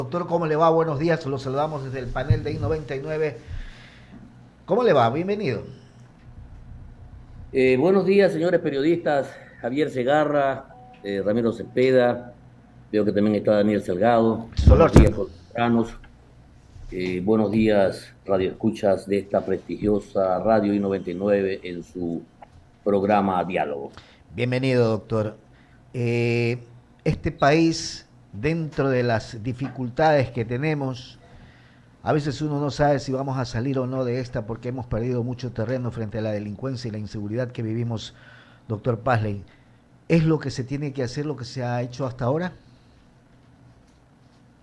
Doctor, ¿cómo le va? Buenos días, lo saludamos desde el panel de I99. ¿Cómo le va? Bienvenido. Buenos días, señores periodistas. Javier Segarra, Ramiro Cepeda, veo que también está Daniel Salgado. Buenos días, Solórzano. colombianos. Buenos días, radio escuchas de esta prestigiosa Radio I99 en su programa Diálogo. Bienvenido, doctor. Este país, dentro de las dificultades que tenemos, a veces uno no sabe si vamos a salir o no de esta porque hemos perdido mucho terreno frente a la delincuencia y la inseguridad que vivimos, doctor Pazley. ¿Es lo que se tiene que hacer, lo que se ha hecho hasta ahora?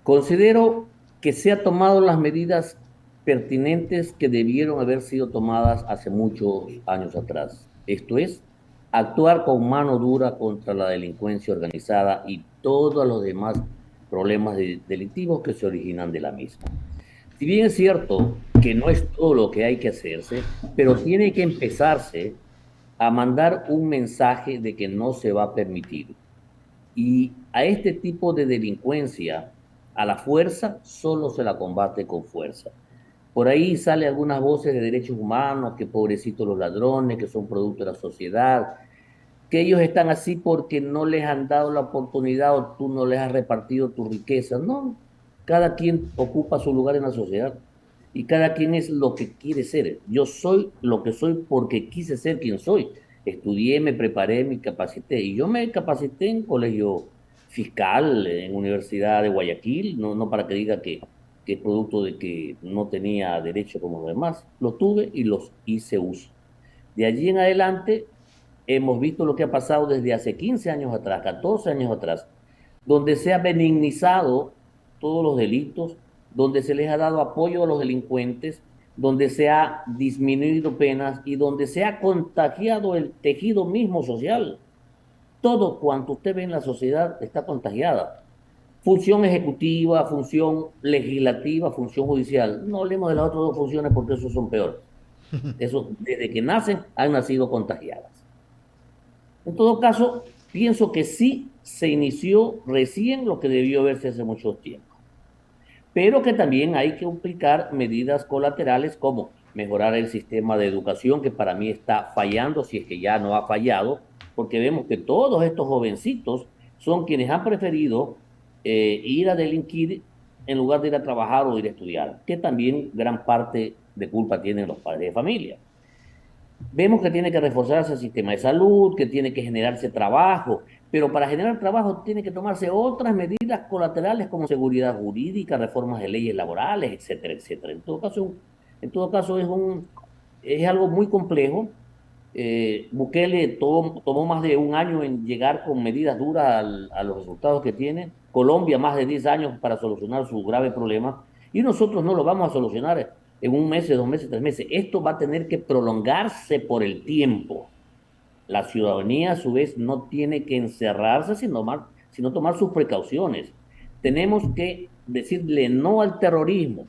Considero que se han tomado las medidas pertinentes que debieron haber sido tomadas hace muchos años atrás. Esto es, actuar con mano dura contra la delincuencia organizada y todos los demás problemas delictivos que se originan de la misma. Si bien es cierto que no es todo lo que hay que hacerse, pero tiene que empezarse a mandar un mensaje de que no se va a permitir. Y a este tipo de delincuencia, a la fuerza, solo se la combate con fuerza. Por ahí salen algunas voces de derechos humanos, que pobrecitos los ladrones, que son producto de la sociedad, que ellos están así porque no les han dado la oportunidad o tú no les has repartido tu riqueza. No, cada quien ocupa su lugar en la sociedad y cada quien es lo que quiere ser. Yo soy lo que soy porque quise ser quien soy. Estudié, me preparé, me capacité y yo me capacité en colegio fiscal, en Universidad de Guayaquil, no para que diga que es producto de que no tenía derecho como los demás. Lo tuve y los hice uso. De allí en adelante hemos visto lo que ha pasado desde hace 15 años atrás, 14 años atrás, donde se ha benignizado todos los delitos, donde se les ha dado apoyo a los delincuentes, donde se ha disminuido penas y donde se ha contagiado el tejido mismo social. Todo cuanto usted ve en la sociedad está contagiada. Función ejecutiva, función legislativa, función judicial. No hablemos de las otras dos funciones porque esos son peores. Eso, desde que nacen, han nacido contagiadas. En todo caso, pienso que sí se inició recién lo que debió haberse hace mucho tiempo, pero que también hay que aplicar medidas colaterales como mejorar el sistema de educación, que para mí está fallando, si es que ya no ha fallado, porque vemos que todos estos jovencitos son quienes han preferido ir a delinquir en lugar de ir a trabajar o ir a estudiar, que también gran parte de culpa tienen los padres de familia. Vemos que tiene que reforzarse el sistema de salud, que tiene que generarse trabajo, pero para generar trabajo tiene que tomarse otras medidas colaterales como seguridad jurídica, reformas de leyes laborales, etcétera, etcétera. En todo caso es algo muy complejo. Bukele tomó más de un año en llegar con medidas duras a los resultados que tiene. Colombia más de 10 años para solucionar su grave problema. Y nosotros no lo vamos a solucionar en un mes, 2 meses, 3 meses. Esto va a tener que prolongarse por el tiempo. La ciudadanía, a su vez, no tiene que encerrarse, sino tomar sus precauciones. Tenemos que decirle no al terrorismo,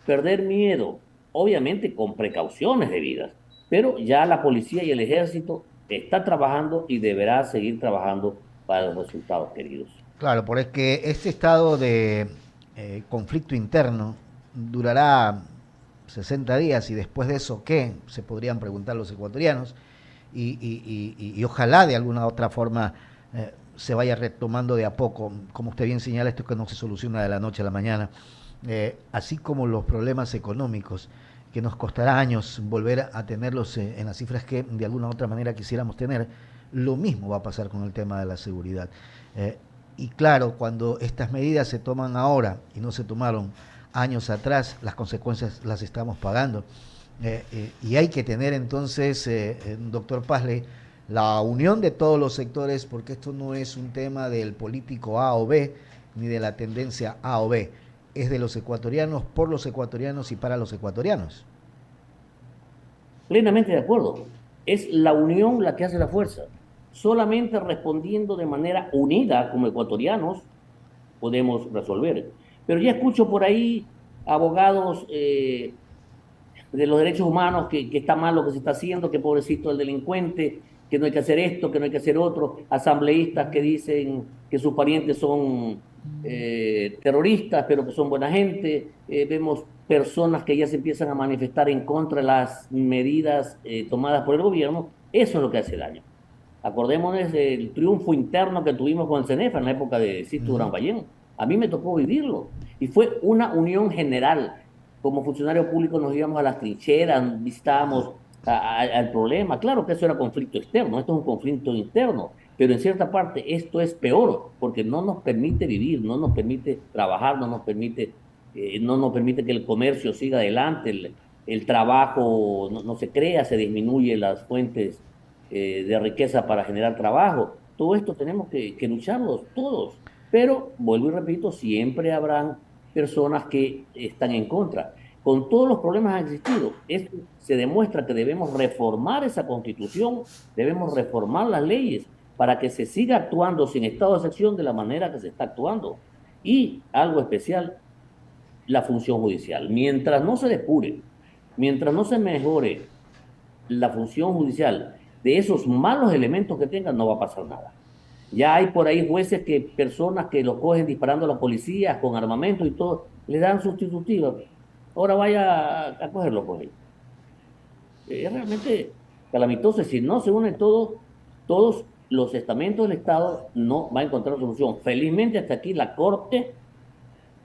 perder miedo, obviamente con precauciones debidas, pero ya la policía y el ejército está trabajando y deberá seguir trabajando para los resultados queridos. Claro, porque este estado de conflicto interno durará 60 días y después de eso, ¿qué? Se podrían preguntar los ecuatorianos y ojalá de alguna otra forma se vaya retomando de a poco. Como usted bien señala, esto que no se soluciona de la noche a la mañana, así como los problemas económicos que nos costará años volver a tenerlos en las cifras que de alguna u otra manera quisiéramos tener, lo mismo va a pasar con el tema de la seguridad. Eh, y claro, cuando estas medidas se toman ahora y no se tomaron años atrás, las consecuencias las estamos pagando. Y hay que tener entonces, doctor Pazley, la unión de todos los sectores, porque esto no es un tema del político A o B, ni de la tendencia A o B, es de los ecuatorianos, por los ecuatorianos y para los ecuatorianos. Plenamente de acuerdo. Es la unión la que hace la fuerza. Solamente respondiendo de manera unida como ecuatorianos podemos resolver. Pero ya escucho por ahí abogados de los derechos humanos que está mal lo que se está haciendo, que pobrecito el delincuente, que no hay que hacer esto, que no hay que hacer otro, asambleístas que dicen que sus parientes son terroristas, pero que son buena gente, vemos personas que ya se empiezan a manifestar en contra de las medidas tomadas por el gobierno. Eso es lo que hace daño. Acordémonos del triunfo interno que tuvimos con el CENEFA en la época de Sisto Ujú. Durán Ballén. A mí me tocó vivirlo. Y fue una unión general. Como funcionario público nos íbamos a las trincheras, visitábamos al problema. Claro que eso era conflicto externo, esto es un conflicto interno, pero en cierta parte esto es peor porque no nos permite vivir, no nos permite trabajar, no nos permite que el comercio siga adelante, el trabajo no se crea, se disminuye las fuentes de riqueza para generar trabajo. Todo esto tenemos que lucharlos todos, pero vuelvo y repito, siempre habrán personas que están en contra. Con todos los problemas que han existido, esto se demuestra que debemos reformar esa constitución, debemos reformar las leyes para que se siga actuando sin estado de excepción de la manera que se está actuando. Y algo especial, la función judicial. Mientras no se depure, mientras no se mejore la función judicial de esos malos elementos que tengan, no va a pasar nada. Ya hay por ahí jueces que personas que los cogen disparando a la policía con armamento y todo, le dan sustitutiva. Ahora vaya a cogerlo por ahí. Es realmente calamitoso. Si no se unen todos los estamentos del Estado, no va a encontrar solución. Felizmente hasta aquí la Corte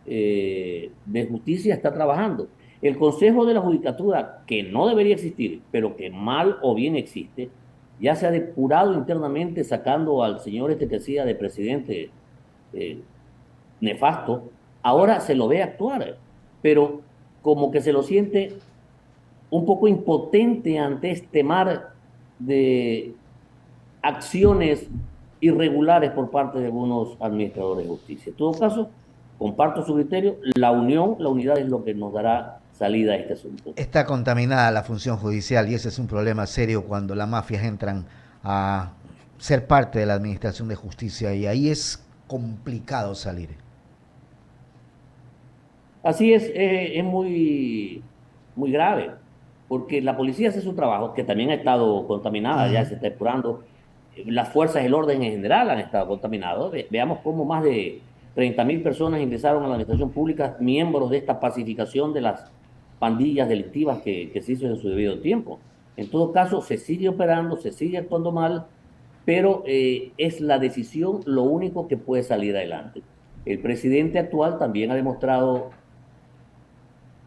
de Justicia está trabajando. El Consejo de la Judicatura, que no debería existir, pero que mal o bien existe, ya se ha depurado internamente sacando al señor este que hacía de presidente eh, nefasto, ahora se lo ve actuar, pero como que se lo siente un poco impotente ante este mar de acciones irregulares por parte de algunos administradores de justicia. En todo caso, comparto su criterio, la unión, la unidad es lo que nos dará salida a este asunto. Está contaminada la función judicial y ese es un problema serio cuando las mafias entran a ser parte de la administración de justicia y ahí es complicado salir. Así es muy grave, porque la policía hace su trabajo, que también ha estado contaminada, ya Ujú. se está depurando. Las fuerzas del orden en general han estado contaminadas. Veamos cómo más de 30.000 personas ingresaron a la administración pública, miembros de esta pacificación de las pandillas delictivas que se hizo en su debido tiempo. En todo caso, se sigue operando, se sigue actuando mal, pero es la decisión lo único que puede salir adelante. El presidente actual también ha demostrado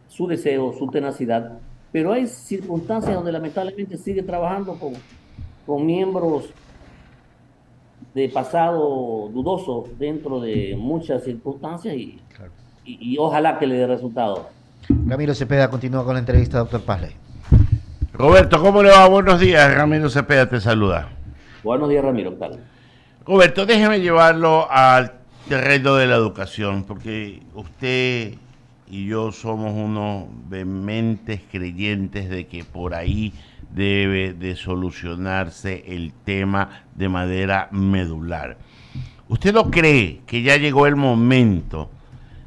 su deseo, su tenacidad, pero hay circunstancias donde lamentablemente sigue trabajando con miembros de pasado dudoso dentro de muchas circunstancias Claro. y ojalá que le dé resultado. Ramiro Cepeda continúa con la entrevista, doctor Pazley. Roberto, ¿cómo le va? Buenos días. Ramiro Cepeda te saluda. Buenos días, Ramiro, ¿qué tal? Roberto, déjeme llevarlo al terreno de la educación, porque usted y yo somos unos vehementes creyentes de que por ahí debe de solucionarse el tema de manera medular. ¿Usted no cree que ya llegó el momento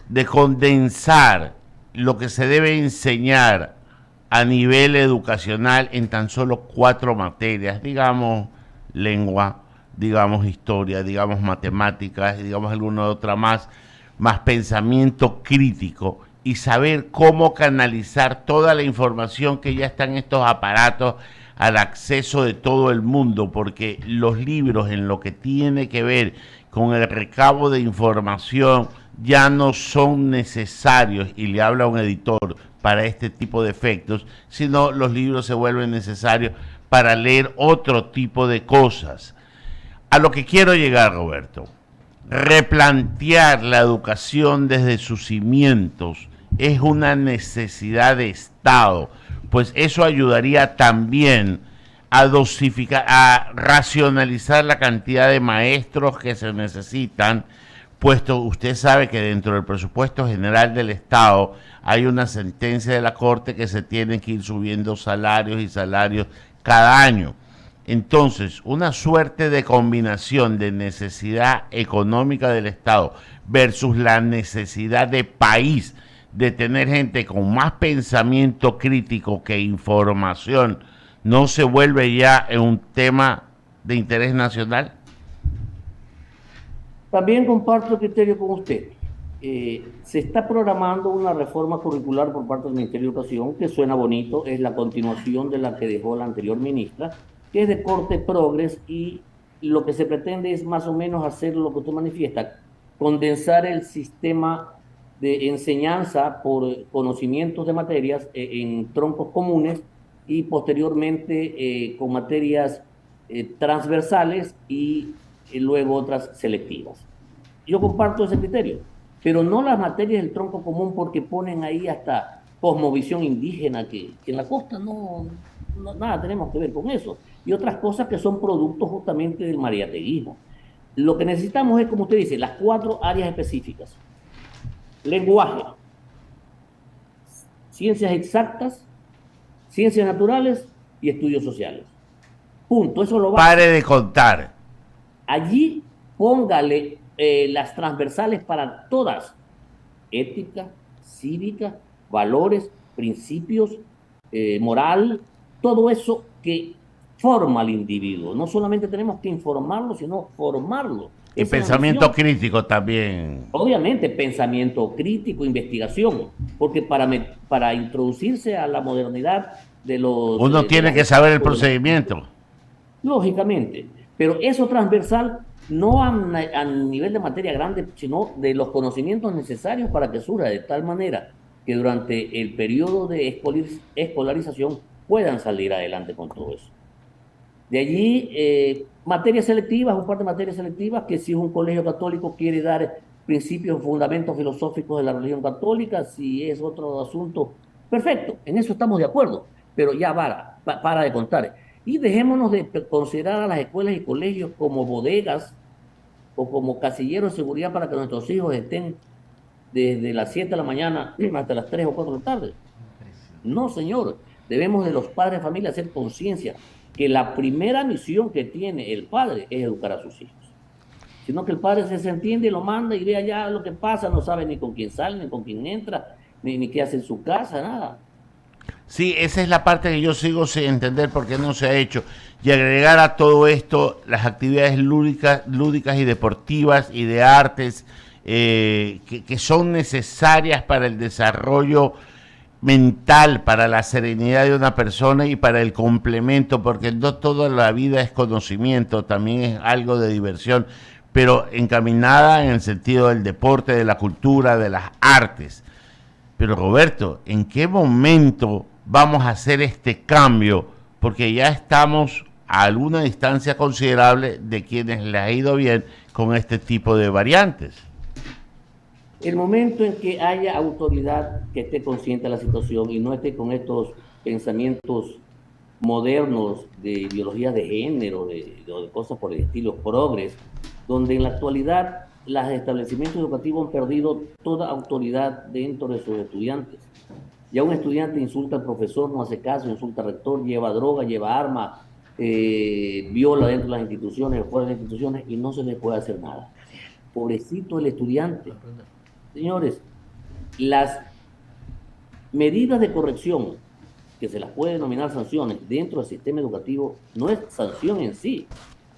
de condensar lo que se debe enseñar a nivel educacional en tan solo 4 materias, digamos lengua, digamos historia, digamos matemáticas, digamos alguna otra más pensamiento crítico y saber cómo canalizar toda la información que ya está en estos aparatos al acceso de todo el mundo, porque los libros en lo que tiene que ver con el recabo de información ya no son necesarios, y le habla un editor, para este tipo de efectos, sino los libros se vuelven necesarios para leer otro tipo de cosas. A lo que quiero llegar, Roberto, replantear la educación desde sus cimientos es una necesidad de Estado, pues eso ayudaría también a dosificar, a racionalizar la cantidad de maestros que se necesitan, puesto usted sabe que dentro del presupuesto general del Estado hay una sentencia de la Corte que se tienen que ir subiendo salarios y salarios cada año. Entonces, una suerte de combinación de necesidad económica del Estado versus la necesidad de país de tener gente con más pensamiento crítico que información, ¿no se vuelve ya en un tema de interés nacional? También comparto el criterio con usted. Se está programando una reforma curricular por parte del Ministerio de Educación que suena bonito, es la continuación de la que dejó la anterior ministra, que es de corte progres y lo que se pretende es más o menos hacer lo que usted manifiesta, condensar el sistema de enseñanza por conocimientos de materias en troncos comunes y posteriormente con materias transversales y luego otras selectivas. Yo comparto ese criterio, pero no las materias del tronco común porque ponen ahí hasta cosmovisión indígena, que en la costa nada tenemos que ver con eso, y otras cosas que son productos justamente del mariateguismo. Lo que necesitamos es, como usted dice, las 4 áreas específicas. Lenguaje, ciencias exactas, ciencias naturales y estudios sociales. Punto, eso lo va. Pare de contar. Allí póngale las transversales para todas, ética, cívica, valores, principios, moral, todo eso que forma al individuo. No solamente tenemos que informarlo, sino formarlo. Y Esa es la pensamiento misión. crítico también. Obviamente, pensamiento crítico, investigación, porque para introducirse a la modernidad de los... Uno tiene que saber el procedimiento. Lógicamente, pero eso transversal no a nivel de materia grande, sino de los conocimientos necesarios para que surja de tal manera que durante el periodo de escolarización puedan salir adelante con todo eso. De allí, materias selectivas, un par de materias selectivas, que si un colegio católico quiere dar principios, fundamentos filosóficos de la religión católica, si es otro asunto, perfecto, en eso estamos de acuerdo, pero ya para de contar. Y dejémonos de considerar a las escuelas y colegios como bodegas o como casilleros de seguridad para que nuestros hijos estén desde las 7 de la mañana hasta las 3 o 4 de la tarde. No, señor, debemos de los padres de familia hacer conciencia que la primera misión que tiene el padre es educar a sus hijos. Sino que el padre se desentiende y lo manda y ve allá lo que pasa, no sabe ni con quién sale, ni con quién entra, ni qué hace en su casa, nada. Sí, esa es la parte que yo sigo sin entender por qué no se ha hecho. Y agregar a todo esto las actividades lúdicas y deportivas y de artes que son necesarias para el desarrollo mental, para la serenidad de una persona y para el complemento, porque no toda la vida es conocimiento, también es algo de diversión, pero encaminada en el sentido del deporte, de la cultura, de las artes. Pero Roberto, ¿en qué momento vamos a hacer este cambio? Porque ya estamos a alguna distancia considerable de quienes les ha ido bien con este tipo de variantes. El momento en que haya autoridad que esté consciente de la situación y no esté con estos pensamientos modernos de ideologías de género, de cosas por el estilo, progres, donde en la actualidad los establecimientos educativos han perdido toda autoridad dentro de sus estudiantes. Ya un estudiante insulta al profesor, no hace caso, insulta al rector, lleva droga, lleva arma, viola dentro de las instituciones, fuera de las instituciones, y no se le puede hacer nada. Pobrecito el estudiante. Señores, las medidas de corrección, que se las puede denominar sanciones dentro del sistema educativo, no es sanción en sí,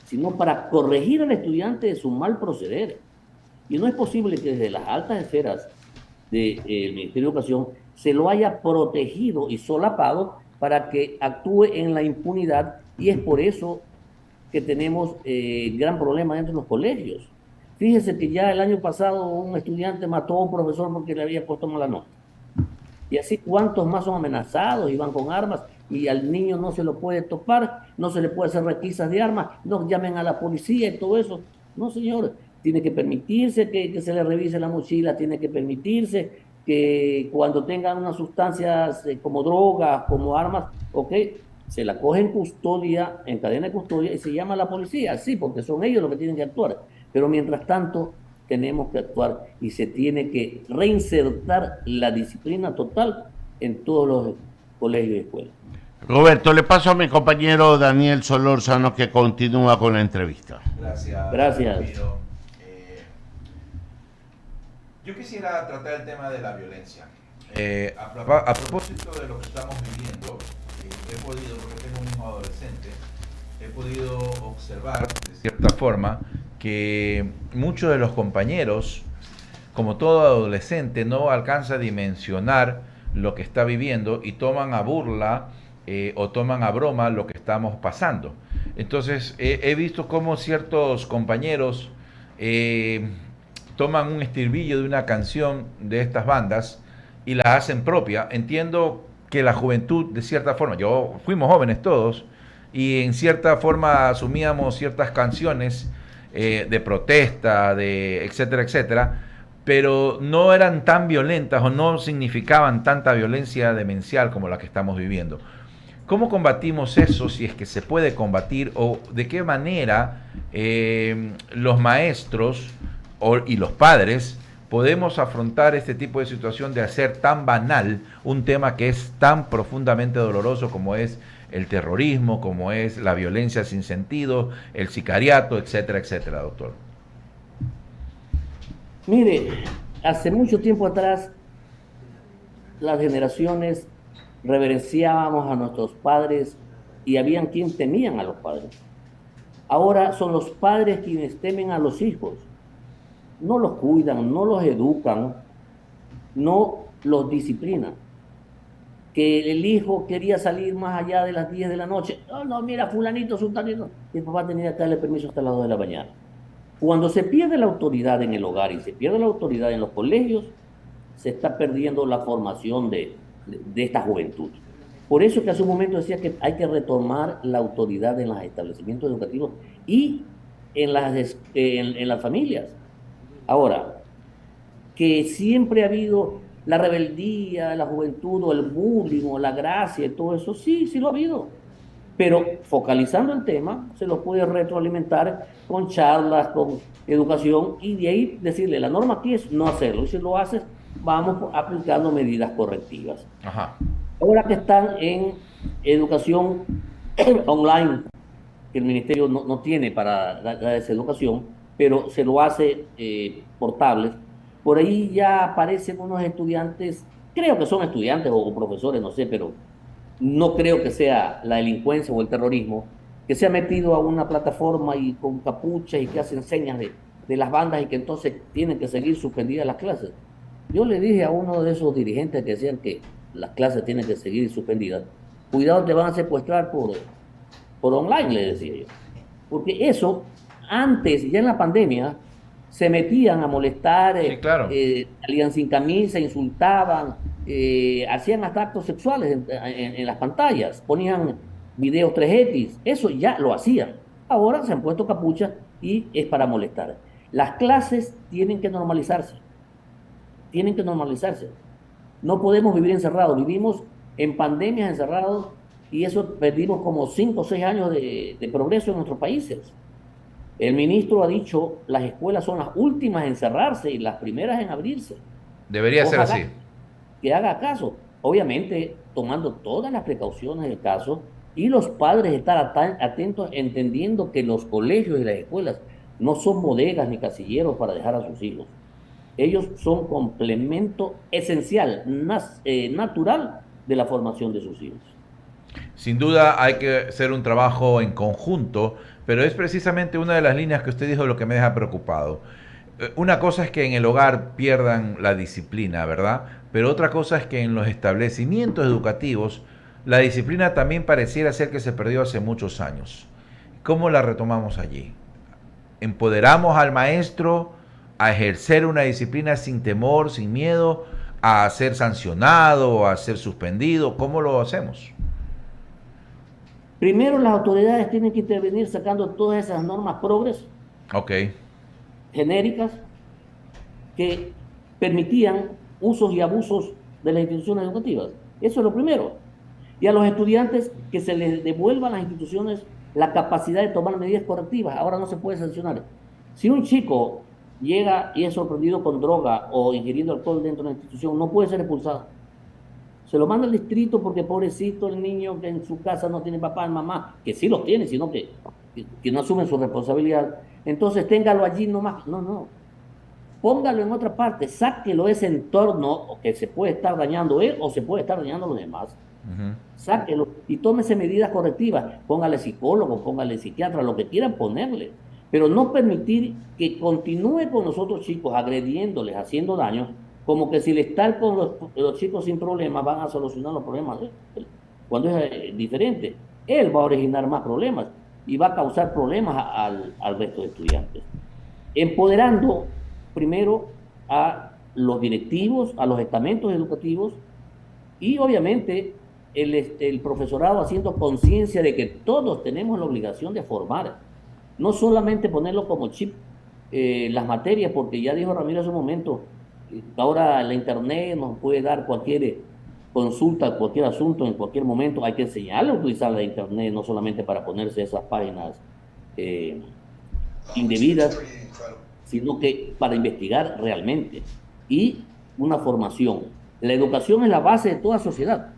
sino para corregir al estudiante de su mal proceder. Y no es posible que desde las altas esferas del Ministerio de Educación se lo haya protegido y solapado para que actúe en la impunidad, y es por eso que tenemos gran problema dentro de los colegios. Fíjese que ya el año pasado un estudiante mató a un profesor porque le había puesto mala nota. Y así cuántos más son amenazados y van con armas y al niño no se lo puede topar, no se le puede hacer requisas de armas, no llamen a la policía y todo eso. No, señor, tiene que permitirse que se le revise la mochila, tiene que permitirse que cuando tengan unas sustancias como drogas, como armas, ok, se la coge en custodia, en cadena de custodia y se llama a la policía, sí, porque son ellos los que tienen que actuar. Pero mientras tanto, tenemos que actuar y se tiene que reinsertar la disciplina total en todos los colegios y escuelas. Roberto, le paso a mi compañero Daniel Solórzano que continúa con la entrevista. Gracias. Yo quisiera tratar el tema de la violencia. A propósito de lo que estamos viviendo, he podido, porque tengo un hijo adolescente, he podido observar de cierta forma que muchos de los compañeros, como todo adolescente, no alcanza a dimensionar lo que está viviendo y toman a burla o toman a broma lo que estamos pasando. Entonces, he visto cómo ciertos compañeros toman un estribillo de una canción de estas bandas y la hacen propia. Entiendo que la juventud, de cierta forma, fuimos jóvenes todos, y en cierta forma asumíamos ciertas canciones de protesta, de etcétera, etcétera, pero no eran tan violentas o no significaban tanta violencia demencial como la que estamos viviendo. ¿Cómo combatimos eso, si es que se puede combatir, o de qué manera los maestros y los padres podemos afrontar este tipo de situación de hacer tan banal un tema que es tan profundamente doloroso como es el terrorismo, como es la violencia sin sentido, el sicariato, etcétera, etcétera, doctor? Mire, hace mucho tiempo atrás, las generaciones reverenciábamos a nuestros padres y habían quien temían a los padres. Ahora son los padres quienes temen a los hijos. No los cuidan, no los educan, no los disciplinan. Que el hijo quería salir más allá de las 10 de la noche. No, no, mira, fulanito, sultanito. Y el papá tenía que darle permiso hasta las 2 de la mañana. Cuando se pierde la autoridad en el hogar y se pierde la autoridad en los colegios, se está perdiendo la formación de esta juventud. Por eso que hace un momento decía que hay que retomar la autoridad en los establecimientos educativos y en las familias. Ahora, que siempre ha habido la rebeldía de la juventud o el bullying o la gracia y todo eso, sí, sí lo ha habido. Pero focalizando el tema, se lo puede retroalimentar con charlas, con educación, y de ahí decirle, la norma aquí es no hacerlo, y si lo haces, vamos aplicando medidas correctivas. Ajá. Ahora que están en educación online, que el ministerio no tiene para dar esa educación, pero se lo hace por tablet, por ahí ya aparecen unos estudiantes, creo que son estudiantes o profesores, no sé, pero no creo que sea la delincuencia o el terrorismo, que se ha metido a una plataforma y con capuchas y que hacen señas de las bandas y que entonces tienen que seguir suspendidas las clases. Yo le dije a uno de esos dirigentes que decían que las clases tienen que seguir suspendidas, cuidado, te van a secuestrar por online, le decía yo. Porque eso, antes, ya en la pandemia, se metían a molestar, Sí, claro. salían sin camisa, insultaban, hacían hasta actos sexuales en las pantallas, ponían videos 3X, eso ya lo hacían. Ahora se han puesto capuchas y es para molestar. Las clases tienen que normalizarse, tienen que normalizarse. No podemos vivir encerrados, vivimos en pandemias encerrados y eso perdimos como 5 o 6 años de progreso en nuestros países. El ministro ha dicho, las escuelas son las últimas en cerrarse y las primeras en abrirse. Debería ser Ojalá así. que haga caso, obviamente tomando todas las precauciones del caso, y los padres estar atentos, entendiendo que los colegios y las escuelas no son bodegas ni casilleros para dejar a sus hijos. Ellos son complemento esencial, natural de la formación de sus hijos. Sin duda hay que hacer un trabajo en conjunto, pero es precisamente una de las líneas que usted dijo lo que me deja preocupado. Una cosa es que en el hogar pierdan la disciplina, ¿verdad? Pero otra cosa es que en los establecimientos educativos la disciplina también pareciera ser que se perdió hace muchos años. ¿Cómo la retomamos allí? ¿Empoderamos al maestro a ejercer una disciplina sin temor, sin miedo, a ser sancionado, a ser suspendido? ¿Cómo lo hacemos? Primero, las autoridades tienen que intervenir sacando todas esas normas progres, Ok. genéricas, que permitían usos y abusos de las instituciones educativas. Eso es lo primero. Y a los estudiantes que se les devuelva a las instituciones la capacidad de tomar medidas correctivas. Ahora no se puede sancionar. Si un chico llega y es sorprendido con droga o ingiriendo alcohol dentro de la institución, no puede ser expulsado. Se lo manda al distrito porque pobrecito el niño que en su casa no tiene papá ni mamá, que sí los tiene, sino que no asumen su responsabilidad. Entonces téngalo allí nomás. No, no. Póngalo en otra parte, sáquelo de ese entorno que se puede estar dañando él o se puede estar dañando los demás. Sáquelo y tómese medidas correctivas. Póngale psicólogo, póngale psiquiatra, lo que quieran ponerle. pero no permitir que continúe con los otros chicos agrediéndoles, haciendo daño, como que si el estar con los chicos sin problemas van a solucionar los problemas de él, cuando es diferente. Él va a originar más problemas y va a causar problemas al resto de estudiantes. Empoderando primero a los directivos, a los estamentos educativos y obviamente el profesorado haciendo conciencia de que todos tenemos la obligación de formar, no solamente ponerlo como chip las materias, porque ya dijo Ramiro hace un momento, ahora la internet nos puede dar cualquier consulta, cualquier asunto en cualquier momento, hay que enseñarle a utilizar la internet, no solamente para ponerse esas páginas indebidas, sino que para investigar realmente. Y una formación. La educación es la base de toda sociedad.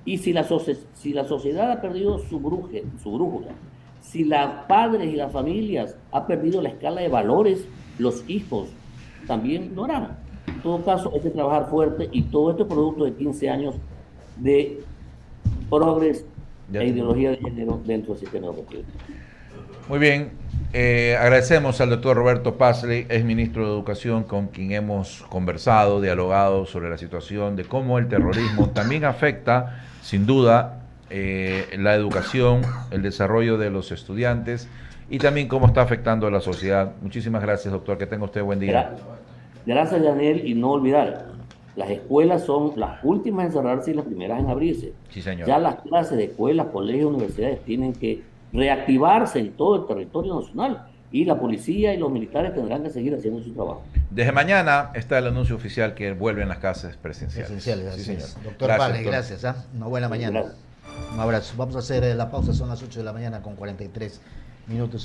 Y si la sociedad ha perdido su brújula, si los padres y las familias han perdido la escala de valores, los hijos también lo harán. En todo caso, hay que trabajar fuerte y todo esto es producto de 15 años de progreso e ideología de género dentro del sistema educativo. Muy bien, agradecemos al doctor Roberto Pazley, ex ministro de Educación, con quien hemos conversado, dialogado sobre la situación de cómo el terrorismo también afecta, sin duda, la educación, el desarrollo de los estudiantes y también cómo está afectando a la sociedad. Muchísimas gracias, doctor, que tenga usted buen día. Gracias, Daniel, y no olvidar, las escuelas son las últimas en cerrarse y las primeras en abrirse. Sí, señor. Ya las clases de escuelas, colegios, universidades tienen que reactivarse en todo el territorio nacional y la policía y los militares tendrán que seguir haciendo su trabajo. Desde mañana está el anuncio oficial que vuelven las clases presenciales. Esenciales, sí, así señor. es. Doctor Gracias, Pazley, doctor. gracias. Una buena mañana. Gracias. Un abrazo. Vamos a hacer la pausa, son las 8 de la mañana con 43 minutos.